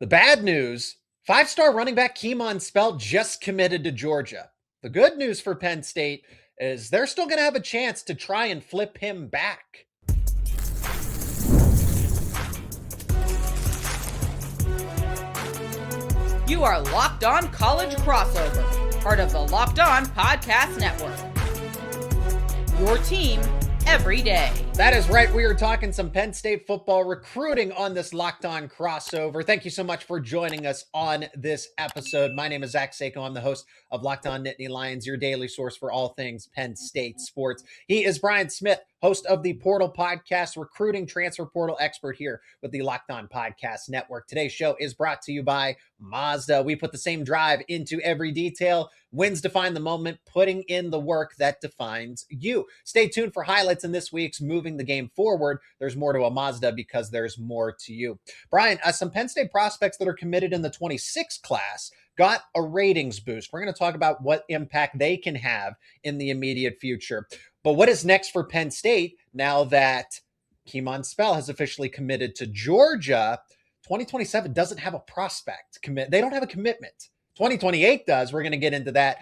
The bad news, five-star running back Kemon Spell just committed to Georgia. The good news for Penn State is they're still going to have a chance to try and flip him back. You are Locked On College Crossover, part of the Locked On Podcast Network. Your team every day. That is right. We are talking some Penn State football recruiting on this Locked On Crossover. Thank you so much for joining us on this episode. My name is Seyko. I'm the host of Locked On Nittany Lions, your daily source for all things Penn State sports. He is Brian Smith, host of the Portal Podcast, recruiting transfer portal expert here with the Locked On Podcast Network. Today's show is brought to you by Mazda. We put the same drive into every detail. Wins define the moment, putting in the work that defines you. Stay tuned for highlights in this week's Moving the Game Forward. There's more to a Mazda because there's more to you. Brian, some Penn State prospects that are committed in the 26 class got a ratings boost. We're going to talk about what impact they can have in the immediate future. But what is next for Penn State now that Kemon Spell has officially committed to Georgia? 2027 doesn't have a prospect commit. They don't have a commitment. 2028 does. We're going to get into that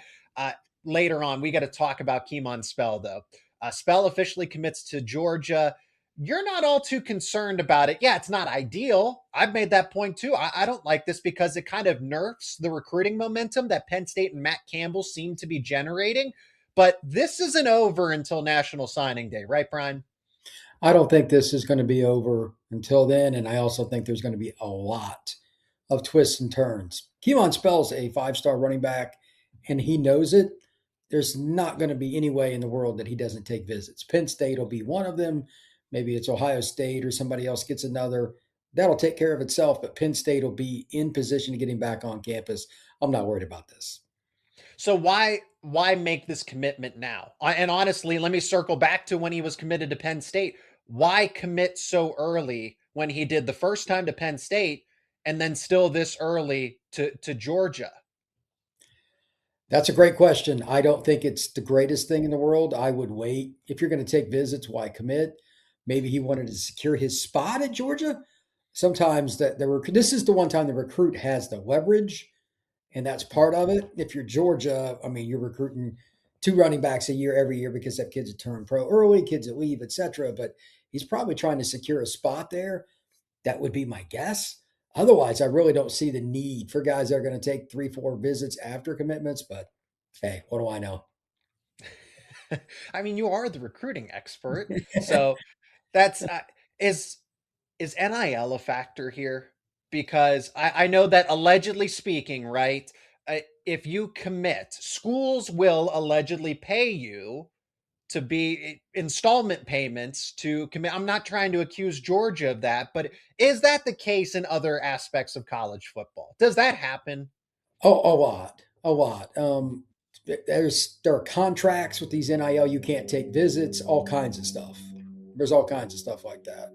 later on. We got to talk about Kemon Spell, though. Spell officially commits to Georgia. You're not all too concerned about it. Yeah, it's not ideal. I've made that point too. I don't like this because it kind of nerfs the recruiting momentum that Penn State and Matt Campbell seem to be generating. But this isn't over until National Signing Day, right, Brian? I don't think this is going to be over until then. And I also think there's going to be a lot of twists and turns. Kemon Spell's a five-star running back, and he knows it. There's not going to be any way in the world that he doesn't take visits. Penn State will be one of them. Maybe it's Ohio State or somebody else gets another. That'll take care of itself, but Penn State will be in position to get him back on campus. I'm not worried about this. So why make this commitment now? And honestly, let me circle back to when he was committed to Penn State. Why commit so early when he did the first time to Penn State and then still this early to Georgia? That's a great question. I don't think it's the greatest thing in the world. I would wait. If you're going to take visits, why commit? Maybe he wanted to secure his spot at Georgia. Sometimes this is the one time the recruit has the leverage, and that's part of it. If you're Georgia, I mean, you're recruiting two running backs a year every year because that kids that turn pro early, kids that leave, etc. But he's probably trying to secure a spot there. That would be my guess. Otherwise, I really don't see the need for guys that are going to take 3-4 visits after commitments. But hey, what do I know? I mean, you are the recruiting expert, so that's is NIL a factor here? Because I know that allegedly speaking, right? If you commit, schools will allegedly pay you to be installment payments to commit. I'm not trying to accuse Georgia of that, but is that the case in other aspects of college football? Does that happen? Oh, a lot. There are contracts with these NIL. You can't take visits, all kinds of stuff. There's all kinds of stuff like that.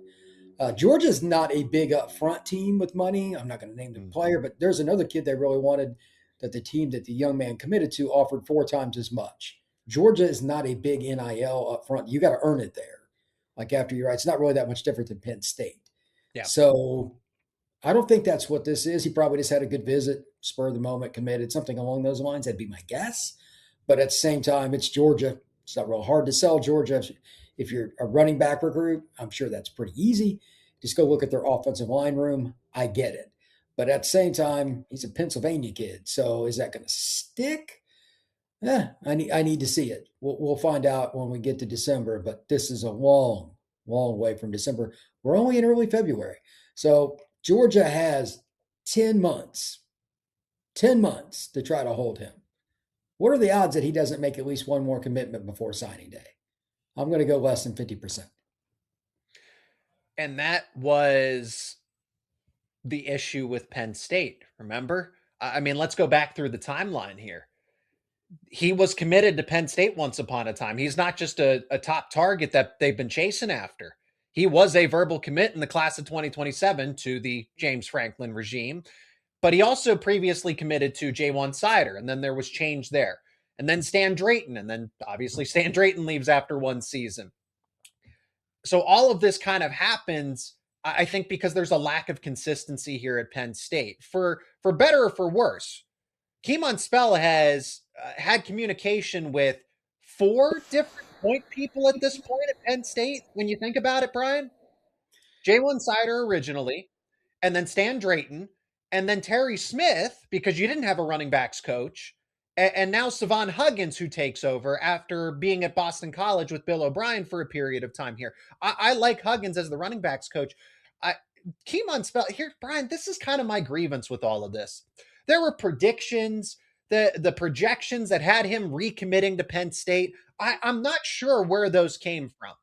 Georgia's not a big upfront team with money. I'm not going to name the player, but there's another kid they really wanted that the team that the young man committed to offered 4 times as much. Georgia is not a big NIL up front. You got to earn it there. Like after you're right, it's not really that much different than Penn State. Yeah. So I don't think that's what this is. He probably just had a good visit, spur of the moment, committed, something along those lines. That'd be my guess. But at the same time, it's Georgia. It's not real hard to sell Georgia. If you're a running back recruit, I'm sure that's pretty easy. Just go look at their offensive line room. I get it. But at the same time, he's a Pennsylvania kid. So is that going to stick? I need to see it. We'll find out when we get to December, but this is a long, long way from December. We're only in early February. So Georgia has 10 months to try to hold him. What are the odds that he doesn't make at least one more commitment before signing day? I'm going to go less than 50%. And that was the issue with Penn State, remember? I mean, let's go back through the timeline here. He was committed to Penn State once upon a time. He's not just a top target that they've been chasing after. He was a verbal commit in the class of 2027 to the James Franklin regime, but he also previously committed to J1 Sider, and then there was change there. And then Stan Drayton, and then obviously Stan Drayton leaves after one season. So all of this kind of happens I think because there's a lack of consistency here at Penn State. For better or for worse, Kemon Spell has had communication with 4 different point people at this point at Penn State. When you think about it, Brian, Jalen Sider originally, and then Stan Drayton, and then Terry Smith, because you didn't have a running backs coach, and now Savon Huggins, who takes over after being at Boston College with Bill O'Brien for a period of time here. I like Huggins as the running backs coach. Kemon Spell here, Brian, this is kind of my grievance with all of this. There were predictions, the projections that had him recommitting to Penn State. I'm not sure where those came from.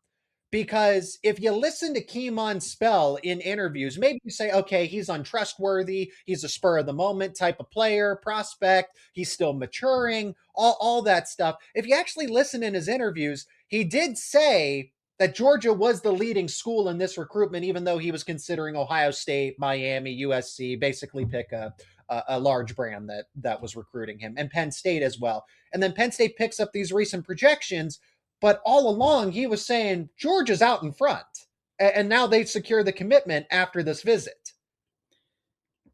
Because if you listen to Kemon Spell in interviews, maybe you say, okay, he's untrustworthy. He's a spur of the moment type of player, prospect. He's still maturing, all that stuff. If you actually listen in his interviews, he did say that Georgia was the leading school in this recruitment, even though he was considering Ohio State, Miami, USC, basically pick a large brand that was recruiting him, and Penn State as well. And then Penn State picks up these recent projections, but all along he was saying Georgia's out in front. And now they secure the commitment after this visit.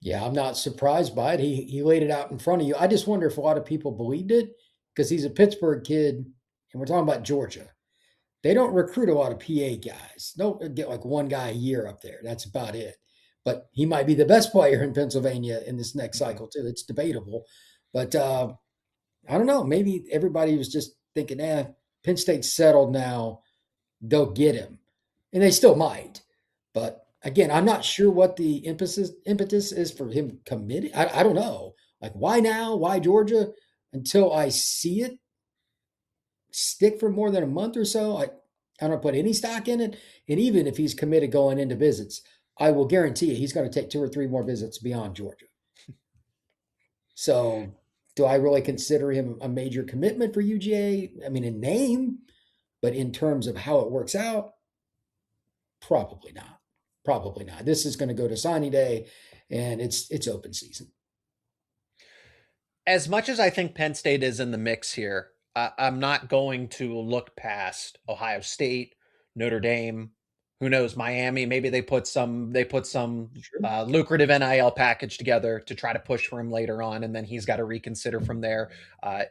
Yeah, I'm not surprised by it. He laid it out in front of you. I just wonder if a lot of people believed it because he's a Pittsburgh kid, and we're talking about Georgia. They don't recruit a lot of PA guys. Don't get like one guy a year up there. That's about it. But he might be the best player in Pennsylvania in this next cycle too. It's debatable. But I don't know. Maybe everybody was just thinking, Penn State's settled now. They'll get him. And they still might. But again, I'm not sure what the impetus is for him committing. I don't know. Like, why now? Why Georgia? Until I see it stick for more than a month or so, I don't put any stock in it. And even if he's committed going into visits, I will guarantee you he's going to take 2 or 3 more visits beyond Georgia. So do I really consider him a major commitment for UGA? I mean, in name, but in terms of how it works out, probably not. Probably not. This is going to go to signing day, and it's open season. As much as I think Penn State is in the mix here, I'm not going to look past Ohio State, Notre Dame. Who knows, Miami? Maybe they put some lucrative NIL package together to try to push for him later on, and then he's got to reconsider from there.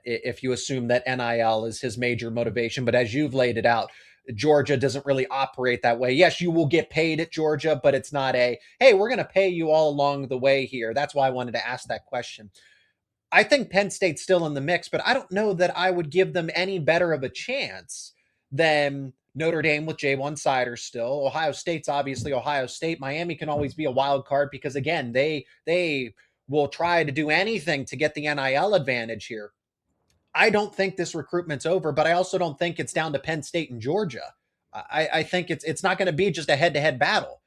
If you assume that NIL is his major motivation, but as you've laid it out, Georgia doesn't really operate that way. Yes, you will get paid at Georgia, but it's not hey, we're going to pay you all along the way here. That's why I wanted to ask that question. I think Penn State's still in the mix, but I don't know that I would give them any better of a chance than Notre Dame with J1 Sider still. Ohio State's obviously Ohio State. Miami can always be a wild card because, again, they will try to do anything to get the NIL advantage here. I don't think this recruitment's over, but I also don't think it's down to Penn State and Georgia. I think it's not going to be just a head-to-head battle.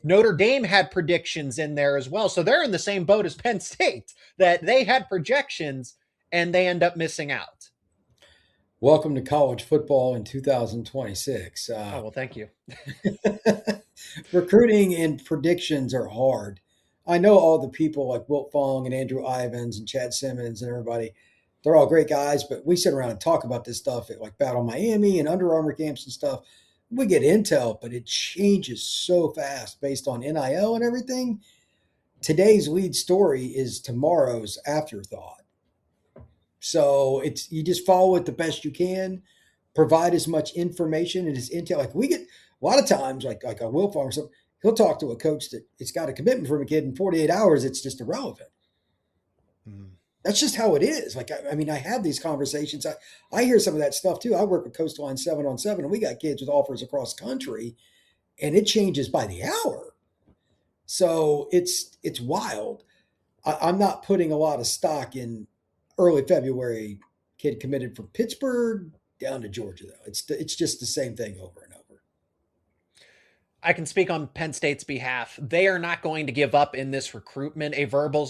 Notre Dame had predictions in there as well. So they're in the same boat as Penn State, that they had projections and they end up missing out. Welcome to college football in 2026. Well, thank you. Recruiting and predictions are hard. I know all the people like Wilt Fong and Andrew Ivins and Chad Simmons and everybody. They're all great guys, but we sit around and talk about this stuff at like Battle Miami and Under Armour camps and stuff. We get intel, but it changes so fast based on NIL and everything. Today's lead story is tomorrow's afterthought. So you just follow it the best you can, provide as much information and as intel. Like we get a lot of times, like a Will Farm or something, he'll talk to a coach that it's got a commitment from a kid in 48 hours. It's just irrelevant. That's just how it is. Like, I mean, I have these conversations. I hear some of that stuff too. I work with Coastline 7-on-7, and we got kids with offers across country, and it changes by the hour. So it's wild. I'm not putting a lot of stock in early February kid committed from Pittsburgh down to Georgia, though. It's just the same thing over and over. I can speak on Penn State's behalf. They are not going to give up in this recruitment. A verbal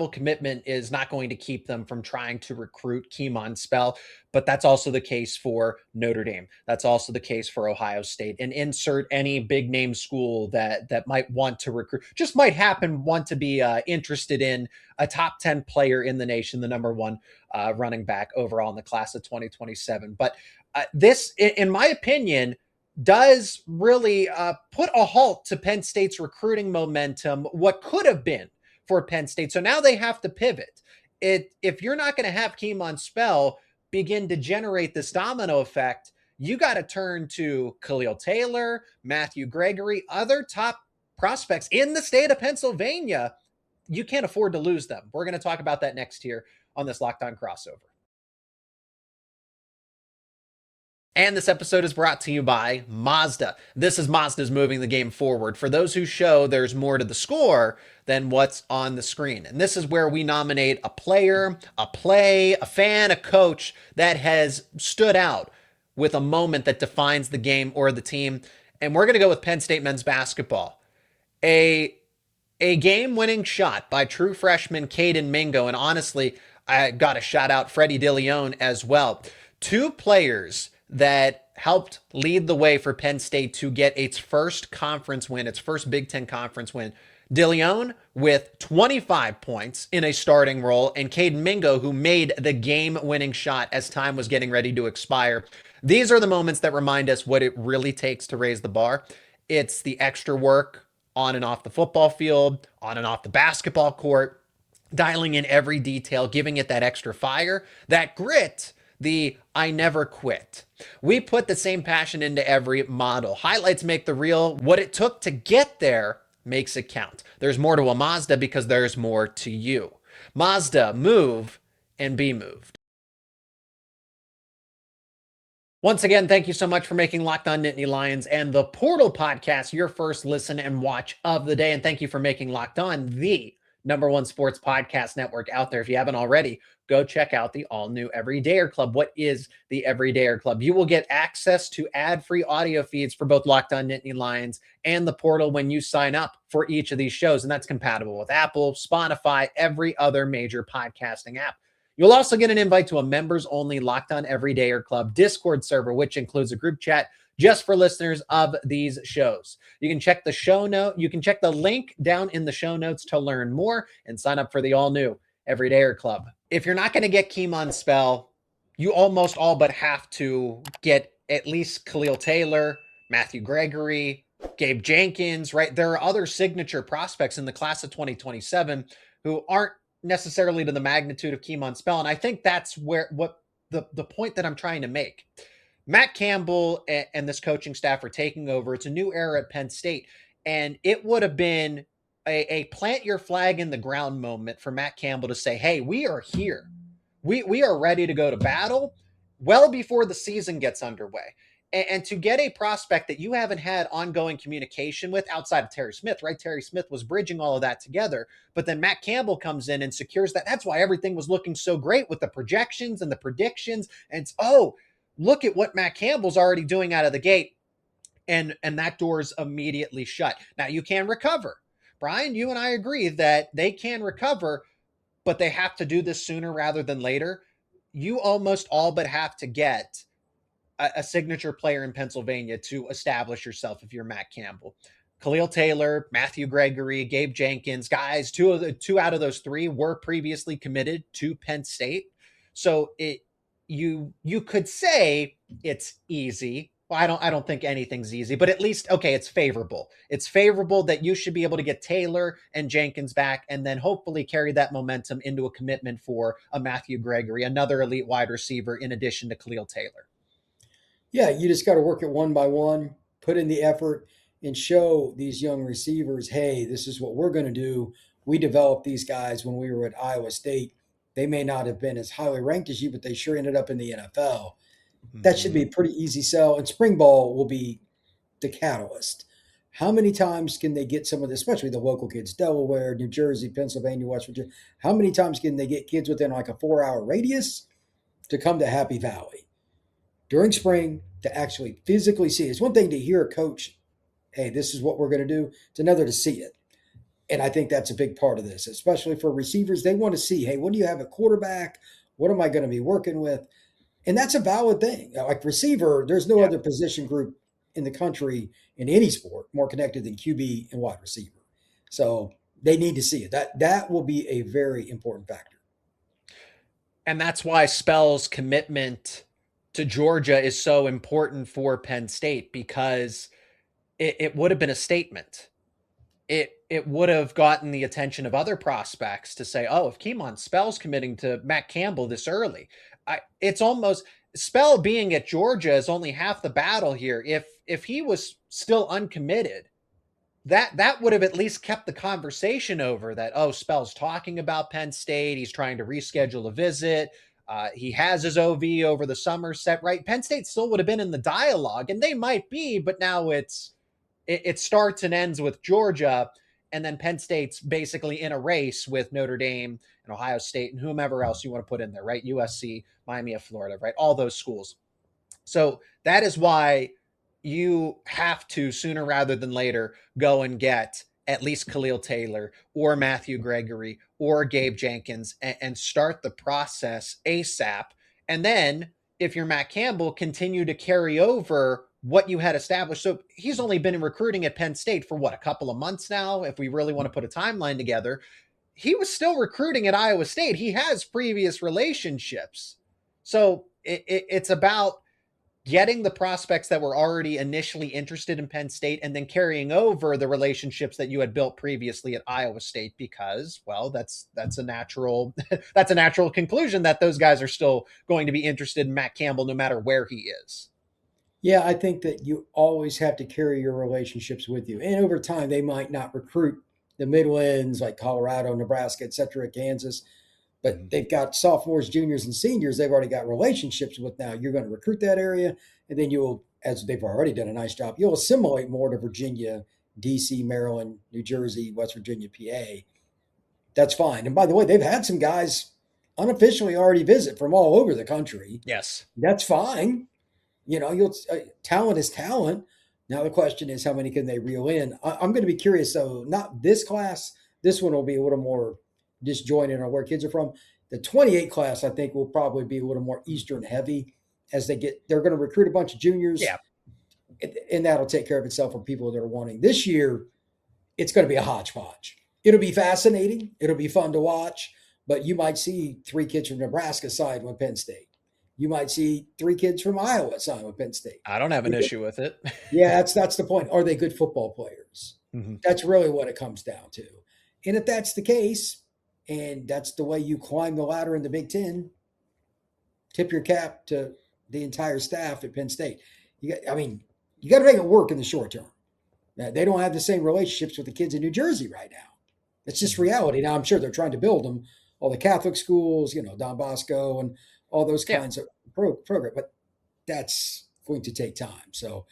commitment is not going to keep them from trying to recruit Kemon Spell, but that's also the case for Notre Dame. That's also the case for Ohio State. And insert any big name school that might want to recruit, just might want to be interested in a top 10 player in the nation, the number 1 running back overall in the class of 2027. But this, in my opinion, does really put a halt to Penn State's recruiting momentum, what could have been for Penn State. So now they have to pivot. If you're not going to have Kemon Spell begin to generate this domino effect, you got to turn to Khalil Taylor, Matthew Gregory, other top prospects in the state of Pennsylvania. You can't afford to lose them. We're going to talk about that next here on this Locked On Crossover. And this episode is brought to you by Mazda. This is Mazda's moving the game forward. For those who show there's more to the score than what's on the screen. And this is where we nominate a player, a play, a fan, a coach that has stood out with a moment that defines the game or the team. And we're going to go with Penn State men's basketball. A game-winning shot by true freshman Caden Mingo. And honestly, I got to shout out Freddie DeLeon as well. Two players that helped lead the way for Penn State to get its first conference win, its first Big Ten conference win. DeLeon with 25 points in a starting role, and Caden Mingo, who made the game-winning shot as time was getting ready to expire. These are the moments that remind us what it really takes to raise the bar. It's the extra work on and off the football field, on and off the basketball court, dialing in every detail, giving it that extra fire, that grit, the I never quit. We put the same passion into every model. Highlights make the reel. What it took to get there makes it count. There's more to a Mazda because there's more to you. Mazda, move and be moved. Once again, thank you so much for making Locked On Nittany Lions and the Portal Podcast your first listen and watch of the day. And thank you for making Locked On the #1 sports podcast network out there. If you haven't already, go check out the all-new Everydayer Club. What is the Everydayer Club? You will get access to ad-free audio feeds for both Locked On Nittany Lions and the Portal when you sign up for each of these shows. And that's compatible with Apple, Spotify, every other major podcasting app. You'll also get an invite to a members-only Locked On Everydayer Club Discord server, which includes a group chat just for listeners of these shows. You can check the show note. You can check the link down in the show notes to learn more and sign up for the all-new Everydayer Club. If you're not going to get Kemon Spell, you almost all but have to get at least Khalil Taylor, Matthew Gregory, Gabe Jenkins, right? There are other signature prospects in the class of 2027 who aren't necessarily to the magnitude of Kemon Spell. And I think that's what the point that I'm trying to make. Matt Campbell and this coaching staff are taking over. It's a new era at Penn State. And it would have been a plant your flag in the ground moment for Matt Campbell to say, hey, we are here. We are ready to go to battle well before the season gets underway. And to get a prospect that you haven't had ongoing communication with outside of Terry Smith, right? Terry Smith was bridging all of that together, but then Matt Campbell comes in and secures that. That's why everything was looking so great with the projections and the predictions. And it's, oh, look at what Matt Campbell's already doing out of the gate. And that door's immediately shut. Now you can recover. Brian, you and I agree that they can recover, but they have to do this sooner rather than later. You almost all but have to get a signature player in Pennsylvania to establish yourself if you're Matt Campbell. Khalil Taylor, Matthew Gregory, Gabe Jenkins, guys, two out of those three were previously committed to Penn State. So you could say it's easy. Well, I don't think anything's easy, but at least, okay, it's favorable. It's favorable that you should be able to get Taylor and Jenkins back and then hopefully carry that momentum into a commitment for a Matthew Gregory, another elite wide receiver in addition to Khalil Taylor. Yeah, you just got to work it one by one, put in the effort, and show these young receivers, hey, this is what we're going to do. We developed these guys when we were at Iowa State. They may not have been as highly ranked as you, but they sure ended up in the NFL. That should be a pretty easy sell, and spring ball will be the catalyst. How many times can they get some of this, especially the local kids, Delaware, New Jersey, Pennsylvania, West Virginia? How many times can they get kids within like a 4-hour radius to come to Happy Valley during spring to actually physically see it? It's one thing to hear a coach, hey, this is what we're going to do. It's another to see it. And I think that's a big part of this, especially for receivers. They want to see, hey, what do you have at quarterback? What am I going to be working with? And that's a valid thing. Like receiver, there's no other position group in the country in any sport more connected than QB and wide receiver. So they need to see it. That will be a very important factor. And that's why Spell's commitment to Georgia is so important for Penn State because it would have been a statement. It would have gotten the attention of other prospects to say, oh, if Kemon Spell's committing to Matt Campbell this early, it's almost Spell being at Georgia is only half the battle here. If he was still uncommitted, that would have at least kept the conversation over that, oh, Spell's talking about Penn State. He's trying to reschedule a visit. He has his OV over the summer set, right? Penn State still would have been in the dialogue, and they might be, but now it starts and ends with Georgia, and then Penn State's basically in a race with Notre Dame and Ohio State and whomever else you want to put in there, right? USC, Miami of Florida, right? All those schools. So that is why you have to, sooner rather than later, go and get at least Khalil Taylor or Matthew Gregory or Gabe Jenkins and start the process ASAP. And then if you're Matt Campbell, continue to carry over what you had established. So he's only been in recruiting at Penn State for what, a couple of months now, if we really want to put a timeline together. He was still recruiting at Iowa State. He has previous relationships. So it's about getting the prospects that were already initially interested in Penn State and then carrying over the relationships that you had built previously at Iowa State, because, well, that's a natural that's a natural conclusion that those guys are still going to be interested in Matt Campbell no matter where he is. Yeah, I think that you always have to carry your relationships with you. And over time, they might not recruit the Midlands like Colorado, Nebraska, et cetera, Kansas, but they've got sophomores, juniors, and seniors they've already got relationships with now. You're going to recruit that area, and then you'll, as they've already done a nice job, you'll assimilate more to Virginia, D.C., Maryland, New Jersey, West Virginia, PA. That's fine. And by the way, they've had some guys unofficially already visit from all over the country. Yes. That's fine. Talent is talent. Now the question is, how many can they reel in? I'm going to be curious, though. Not this class. This one will be a little more disjointed on where kids are from. The 28 class, I think, will probably be a little more Eastern heavy as they're going to recruit a bunch of juniors. Yeah. And that'll take care of itself for people that are wanting. This year, it's going to be a hodgepodge. It'll be fascinating. It'll be fun to watch. But you might see 3 kids from Nebraska side with Penn State. You might see 3 kids from Iowa sign with Penn State. I don't have an issue with it. Yeah, that's the point. Are they good football players? Mm-hmm. That's really what it comes down to. And if that's the case, and that's the way you climb the ladder in the Big Ten, tip your cap to the entire staff at Penn State. You got to make it work in the short term. Now, they don't have the same relationships with the kids in New Jersey right now. It's just reality. Now, I'm sure they're trying to build them. All the Catholic schools, Don Bosco and all those kinds of program, but that's going to take time. So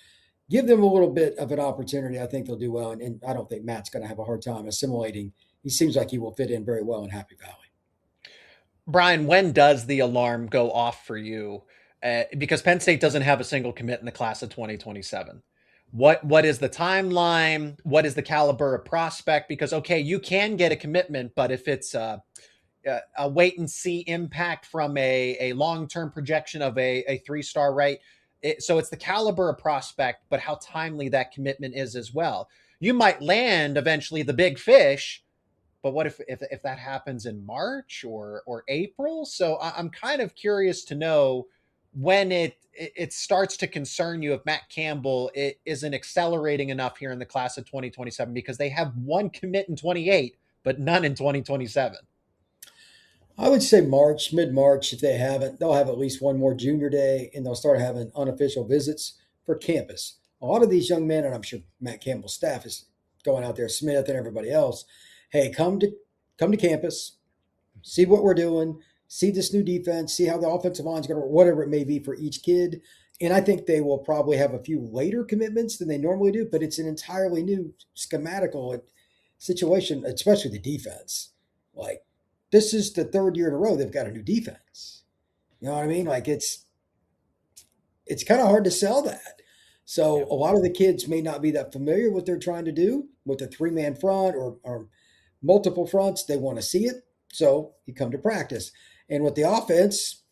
give them a little bit of an opportunity. I think they'll do well. And I don't think Matt's going to have a hard time assimilating. He seems like he will fit in very well in Happy Valley. Brian, when does the alarm go off for you? Because Penn State doesn't have a single commit in the class of 2027. What is the timeline? What is the caliber of prospect? Because, okay, you can get a commitment, but if it's a wait and see impact from a long-term projection of a 3-star, right? So it's the caliber of prospect, but how timely that commitment is as well. You might land eventually the big fish, but what if that happens in March or April? So I'm kind of curious to know when it starts to concern you if Matt Campbell isn't accelerating enough here in the class of 2027, because they have 1 commit in 28, but none in 2027. I would say March, mid-March. If they haven't, they'll have at least 1 more junior day, and they'll start having unofficial visits for campus. A lot of these young men, and I'm sure Matt Campbell's staff is going out there, Smith and everybody else, hey, come to campus, see what we're doing, see this new defense, see how the offensive line is going to work, whatever it may be for each kid. And I think they will probably have a few later commitments than they normally do, but it's an entirely new schematical situation, especially the defense. Like, this is the 3rd year in a row they've got a new defense. You know what I mean? Like, it's kind of hard to sell that. So a lot of the kids may not be that familiar with what they're trying to do with a 3-man front or multiple fronts. They want to see it. So you come to practice. And with the offense,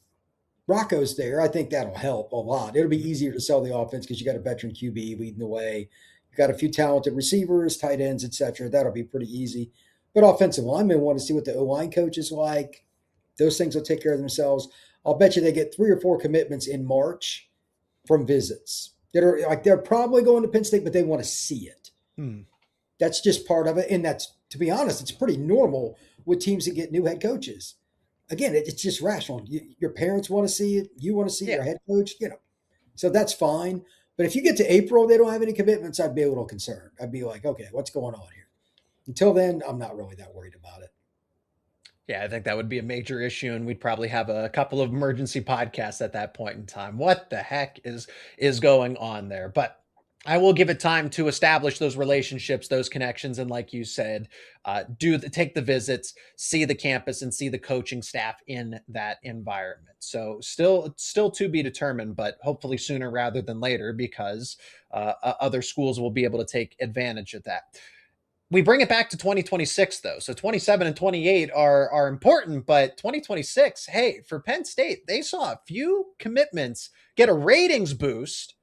Rocco's there. I think that'll help a lot. It'll be easier to sell the offense because you got a veteran QB leading the way. You got a few talented receivers, tight ends, etc. That'll be pretty easy. But offensive linemen want to see what the O-line coach is like. Those things will take care of themselves. I'll bet you they get 3 or 4 commitments in March from visits that are like they're probably going to Penn State, but they want to see it. That's just part of it. And that's, to be honest, it's pretty normal with teams that get new head coaches. Again, it's just rational. Your parents want to see it. You want to see your head coach, So that's fine. But if you get to April, they don't have any commitments, I'd be a little concerned. I'd be like, okay, what's going on here? Until then, I'm not really that worried about it. Yeah, I think that would be a major issue, and we'd probably have a couple of emergency podcasts at that point in time. What the heck is going on there? But I will give it time to establish those relationships, those connections, and like you said, take the visits, see the campus, and see the coaching staff in that environment. So still to be determined, but hopefully sooner rather than later, because other schools will be able to take advantage of that. We bring it back to 2026, though. So 27 and 28 are important, but 2026, hey, for Penn State, they saw a few commitments get a ratings boost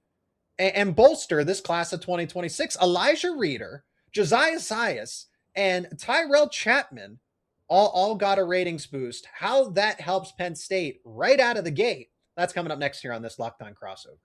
and bolster this class of 2026. Elijah Reeder, Josiah Sias, and Tyrell Chapman all got a ratings boost. How that helps Penn State right out of the gate, that's coming up next here on this Locked On Crossover.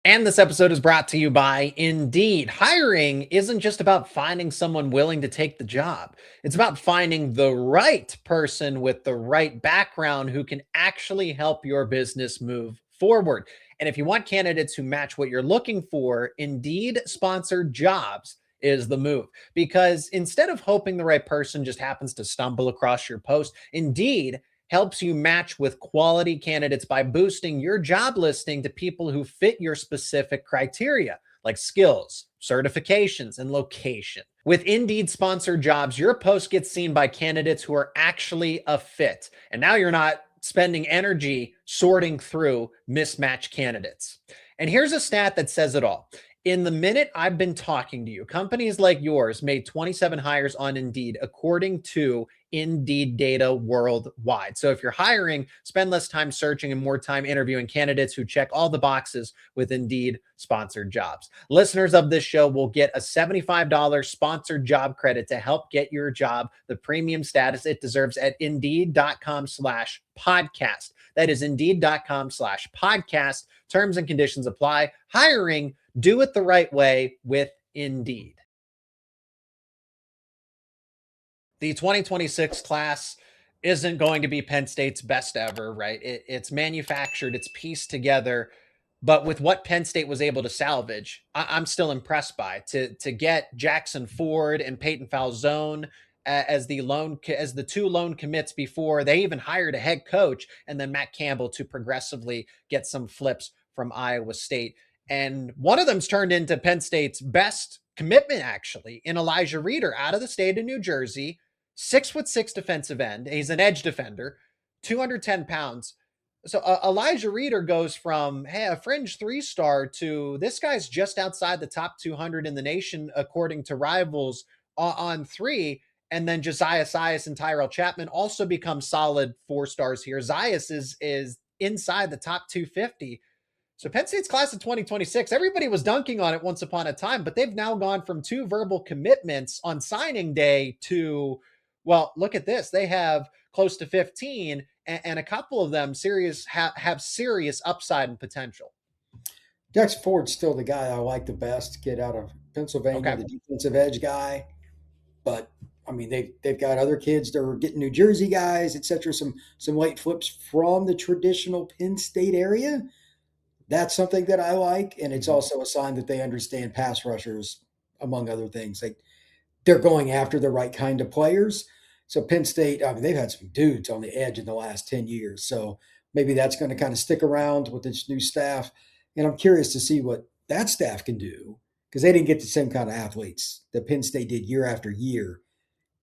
And this episode is brought to you by Indeed. Hiring isn't just about finding someone willing to take the job. It's about finding the right person with the right background who can actually help your business move forward. And if you want candidates who match what you're looking for, Indeed sponsored jobs is the move. Because instead of hoping the right person just happens to stumble across your post, Indeed helps you match with quality candidates by boosting your job listing to people who fit your specific criteria, like skills, certifications, and location. With Indeed sponsored jobs, your post gets seen by candidates who are actually a fit. And now you're not spending energy sorting through mismatched candidates. And here's a stat that says it all. In the minute I've been talking to you, companies like yours made 27 hires on Indeed, according to Indeed data worldwide. So if you're hiring, spend less time searching and more time interviewing candidates who check all the boxes with Indeed sponsored jobs. Listeners of this show will get a $75 sponsored job credit to help get your job the premium status it deserves at Indeed.com/podcast. That is Indeed.com/podcast. Terms and conditions apply. Hiring, do it the right way with Indeed. The 2026 class isn't going to be Penn State's best ever, right? It's manufactured, it's pieced together, but with what Penn State was able to salvage, I'm still impressed by. To get Jackson Ford and Peyton Falzone as the 2 lone commits before they even hired a head coach, and then Matt Campbell to progressively get some flips from Iowa State. And one of them's turned into Penn State's best commitment, actually, in Elijah Reeder out of the state of New Jersey. 6'6" defensive end. He's an edge defender, 210 pounds. So Elijah Reeder goes from, hey, a fringe 3-star to this guy's just outside the top 200 in the nation, according to Rivals on 3. And then Josiah Sias and Tyrell Chapman also become solid 4-stars here. Zias is inside the top 250. So Penn State's class of 2026, everybody was dunking on it once upon a time, but they've now gone from 2 verbal commitments on signing day to, well, look at this. They have close to 15, and a couple of them have serious upside and potential. Dex Ford's still the guy I like the best, kid out of Pennsylvania, the defensive edge guy. But I mean, they've got other kids that are getting New Jersey guys, et cetera, some late flips from the traditional Penn State area. That's something that I like, and it's also a sign that they understand pass rushers, among other things. They're going after the right kind of players. So Penn State, I mean, they've had some dudes on the edge in the last 10 years. So maybe that's going to kind of stick around with this new staff. And I'm curious to see what that staff can do, because they didn't get the same kind of athletes that Penn State did year after year.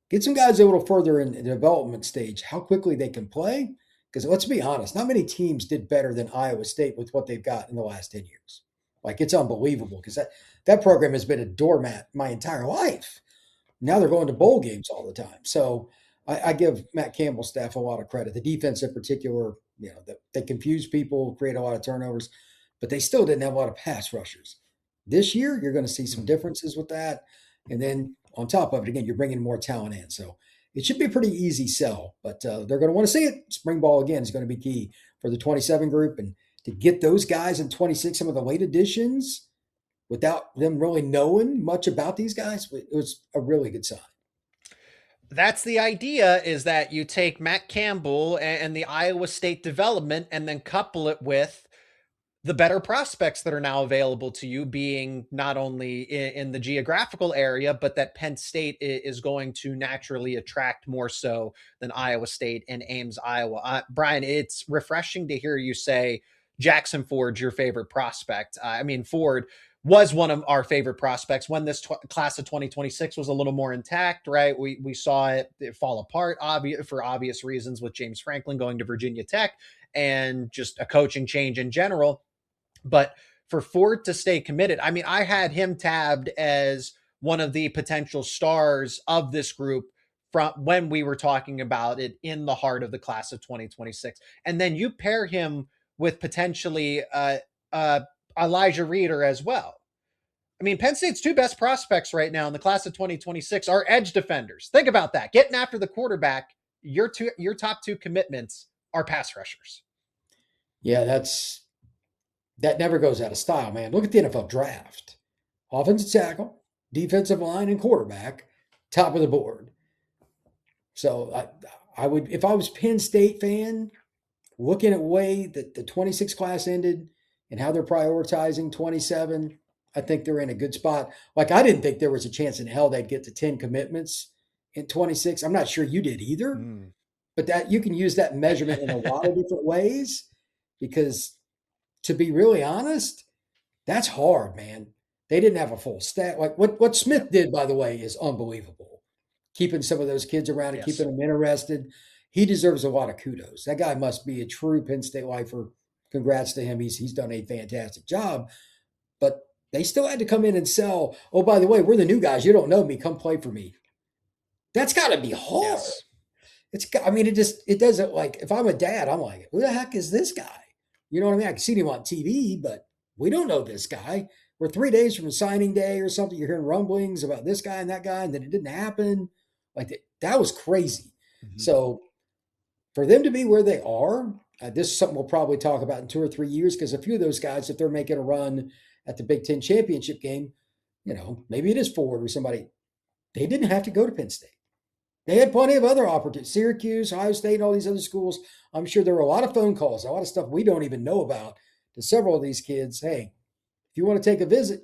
Get some guys a little further in the development stage, how quickly they can play. Because let's be honest, not many teams did better than Iowa State with what they've got in the last 10 years. Like, it's unbelievable, because that program has been a doormat my entire life. Now they're going to bowl games all the time. So I give Matt Campbell's staff a lot of credit. The defense in particular, they confuse people, create a lot of turnovers, but they still didn't have a lot of pass rushers. This year, you're going to see some differences with that. And then on top of it, again, you're bringing more talent in. So it should be a pretty easy sell. But they're going to want to see it. Spring ball, again, is going to be key for the 27 group. And to get those guys in 26, some of the late additions, without them really knowing much about these guys, it was a really good sign. That's the idea, is that you take Matt Campbell and the Iowa State development and then couple it with the better prospects that are now available to you, being not only in the geographical area, but that Penn State is going to naturally attract more so than Iowa State and Ames, Iowa. Brian, it's refreshing to hear you say Jackson Ford's your favorite prospect. I mean, Ford was one of our favorite prospects when this class of 2026 was a little more intact, right? We saw it fall apart for obvious reasons, with James Franklin going to Virginia Tech and just a coaching change in general. But for Ford to stay committed, I mean, I had him tabbed as one of the potential stars of this group from when we were talking about it in the heart of the class of 2026. And then you pair him with potentially Elijah Reeder as well. I mean, Penn State's two best prospects right now in the class of 2026 are edge defenders. Think about that. Getting after the quarterback, your top two commitments are pass rushers. Yeah, that never goes out of style, man. Look at the NFL draft. Offensive tackle, defensive line, and quarterback, top of the board. So I would, if I was Penn State fan, looking at the way that the 26 class ended and how they're prioritizing 27, I think they're in a good spot. Like, I didn't think there was a chance in hell they'd get to 10 commitments in 26. I'm not sure you did either, but that you can use that measurement in a lot of different ways, because to be really honest, that's hard, man. They didn't have a full staff. Like what Smith did, by the way, is unbelievable. Keeping some of those kids around and keeping them interested. He deserves a lot of kudos. That guy must be a true Penn State lifer. Congrats to him. He's done a fantastic job. But they still had to come in and sell, oh, by the way, we're the new guys. You don't know me. Come play for me. That's got to be hard. Yes. It doesn't, like, if I'm a dad, I'm like, who the heck is this guy? You know what I mean? I can see him on TV, but we don't know this guy. We're 3 days from signing day or something. You're hearing rumblings about this guy and that guy, and then it didn't happen. Like, that was crazy. Mm-hmm. So for them to be where they are, this is something we'll probably talk about in 2 or 3 years, because a few of those guys, if they're making a run at the Big Ten championship game, maybe it is Ford or somebody, they didn't have to go to Penn State. They had plenty of other opportunities. Syracuse, Ohio State, all these other schools. I'm sure there were a lot of phone calls, a lot of stuff we don't even know about, to several of these kids. Hey, if you want to take a visit,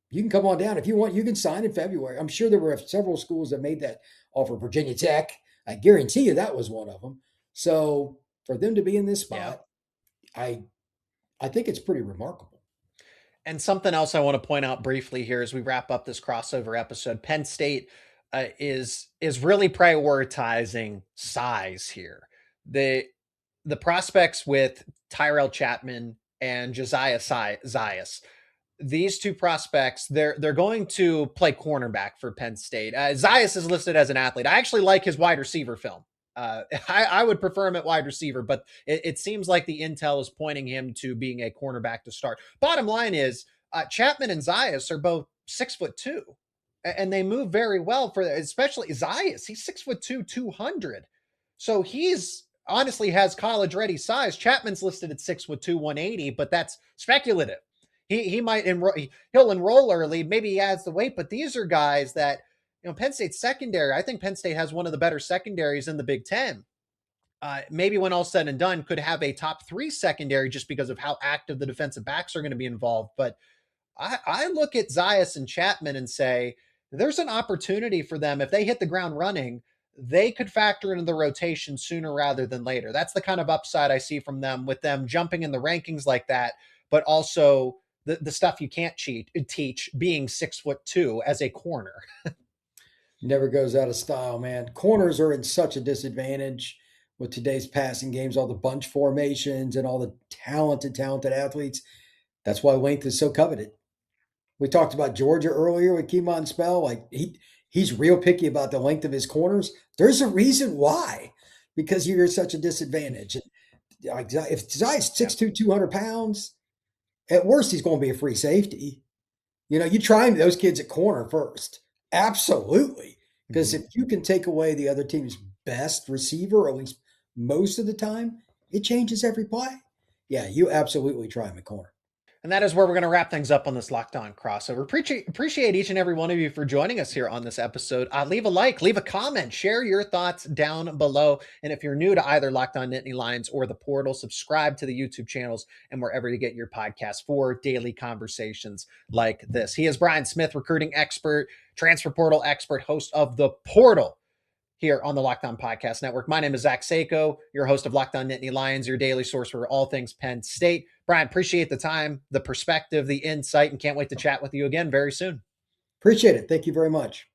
you can come on down. If you want, you can sign in February. I'm sure there were several schools that made that offer. Virginia Tech, I guarantee you that was one of them. So for them to be in this spot, I think it's pretty remarkable. And something else I want to point out briefly here as we wrap up this crossover episode: Penn State is really prioritizing size here. The prospects with Tyrell Chapman and Josiah Zayas, these two prospects, they're going to play cornerback for Penn State. Zayas is listed as an athlete. I actually like his wide receiver film. I would prefer him at wide receiver, but it seems like the intel is pointing him to being a cornerback to start. Bottom line is, Chapman and Zayas are both 6'2", and they move very well for, especially Zayas. He's 6'2", 200. So he's honestly has college ready size. Chapman's listed at 6'2", 180, but that's speculative. He might he'll enroll early. Maybe he adds the weight, but these are guys that, Penn State's secondary, I think Penn State has one of the better secondaries in the Big Ten. Maybe when all's said and done, could have a top 3 secondary just because of how active the defensive backs are going to be involved. But I look at Zayas and Chapman and say, there's an opportunity for them. If they hit the ground running, they could factor into the rotation sooner rather than later. That's the kind of upside I see from them, with them jumping in the rankings like that, but also the stuff you can't teach, being 6'2" as a corner. Never goes out of style, man. Corners are in such a disadvantage with today's passing games, all the bunch formations and all the talented athletes. That's why length is so coveted. We talked about Georgia earlier with Kemon Spell. Like, he's real picky about the length of his corners. There's a reason why, because you're such a disadvantage. If Zay's 6'2", 200 pounds, at worst, he's going to be a free safety. You try those kids at corner first. Absolutely. Because if you can take away the other team's best receiver, or at least most of the time, it changes every play. Yeah, you absolutely try him at corner. And that is where we're going to wrap things up on this Locked On crossover. Appreciate each and every one of you for joining us here on this episode. Leave a like, leave a comment, share your thoughts down below. And if you're new to either Locked On Nittany Lions or the Portal, subscribe to the YouTube channels and wherever you get your podcasts for daily conversations like this. He is Brian Smith, recruiting expert, transfer portal expert, host of the Portal here on the Locked On Podcast Network. My name is Zach Seyko, your host of Locked On Nittany Lions, your daily source for all things Penn State. Brian, appreciate the time, the perspective, the insight, and can't wait to chat with you again very soon. Appreciate it. Thank you very much.